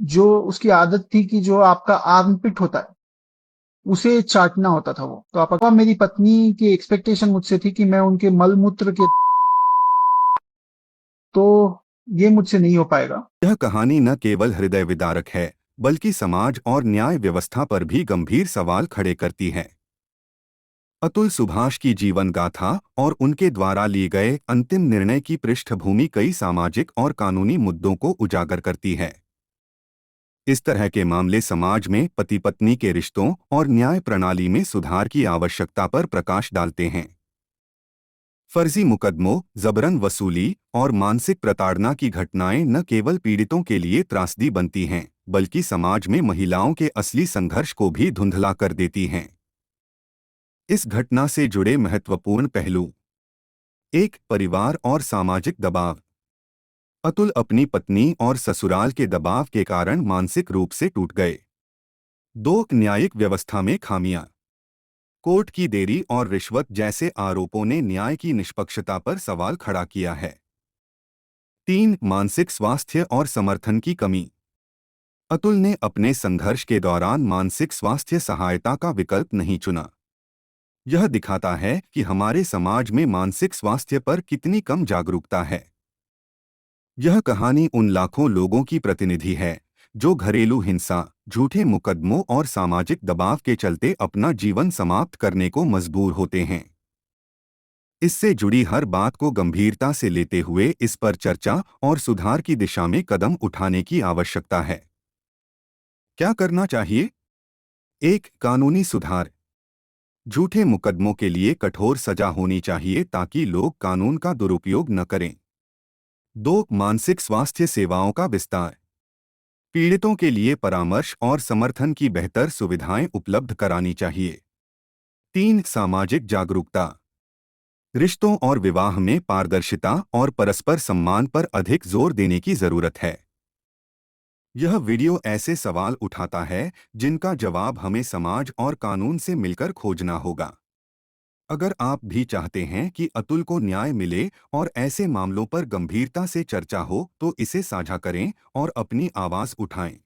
जो उसकी आदत थी कि जो आपका आर्मपिट होता है, उसे चाटना होता था वो। तो आप मेरी पत्नी की एक्सपेक्टेशन मुझसे थी कि मैं उनके मल-मूत्र के तो ये मुझसे नहीं हो पाएगा। यह कहानी न केवल हृदय विदारक है, बल्कि समाज और न्याय व्यवस्था पर भी गंभीर सवाल खड़े करती है। अतुल सुभाष की जीवन गाथा और उनके द्वारा लिए गए अंतिम निर्णय की पृष्ठभूमि कई सामाजिक और कानूनी मुद्दों को उजागर करती है। इस तरह के मामले समाज में पति पत्नी के रिश्तों और न्याय प्रणाली में सुधार की आवश्यकता पर प्रकाश डालते हैं। फर्जी मुकदमों, जबरन वसूली और मानसिक प्रताड़ना की घटनाएं न केवल पीड़ितों के लिए त्रासदी बनती हैं, बल्कि समाज में महिलाओं के असली संघर्ष को भी धुंधला कर देती हैं। इस घटना से जुड़े महत्वपूर्ण पहलू। एक, परिवार और सामाजिक दबाव। अतुल अपनी पत्नी और ससुराल के दबाव के कारण मानसिक रूप से टूट गए। दो, न्यायिक व्यवस्था में खामियां। कोर्ट की देरी और रिश्वत जैसे आरोपों ने न्याय की निष्पक्षता पर सवाल खड़ा किया है। तीन, मानसिक स्वास्थ्य और समर्थन की कमी। अतुल ने अपने संघर्ष के दौरान मानसिक स्वास्थ्य सहायता का विकल्प नहीं चुना। यह दिखाता है कि हमारे समाज में मानसिक स्वास्थ्य पर कितनी कम जागरूकता है। यह कहानी उन लाखों लोगों की प्रतिनिधि है जो घरेलू हिंसा, झूठे मुकदमों और सामाजिक दबाव के चलते अपना जीवन समाप्त करने को मजबूर होते हैं। इससे जुड़ी हर बात को गंभीरता से लेते हुए इस पर चर्चा और सुधार की दिशा में कदम उठाने की आवश्यकता है। क्या करना चाहिए? एक, कानूनी सुधार। झूठे मुकदमों के लिए कठोर सजा होनी चाहिए ताकि लोग कानून का दुरुपयोग न करें। दो, मानसिक स्वास्थ्य सेवाओं का विस्तार। पीड़ितों के लिए परामर्श और समर्थन की बेहतर सुविधाएं उपलब्ध करानी चाहिए। तीन, सामाजिक जागरूकता। रिश्तों और विवाह में पारदर्शिता और परस्पर सम्मान पर अधिक जोर देने की जरूरत है। यह वीडियो ऐसे सवाल उठाता है जिनका जवाब हमें समाज और कानून से मिलकर खोजना होगा। अगर आप भी चाहते हैं कि अतुल को न्याय मिले और ऐसे मामलों पर गंभीरता से चर्चा हो, तो इसे साझा करें और अपनी आवाज उठाएं।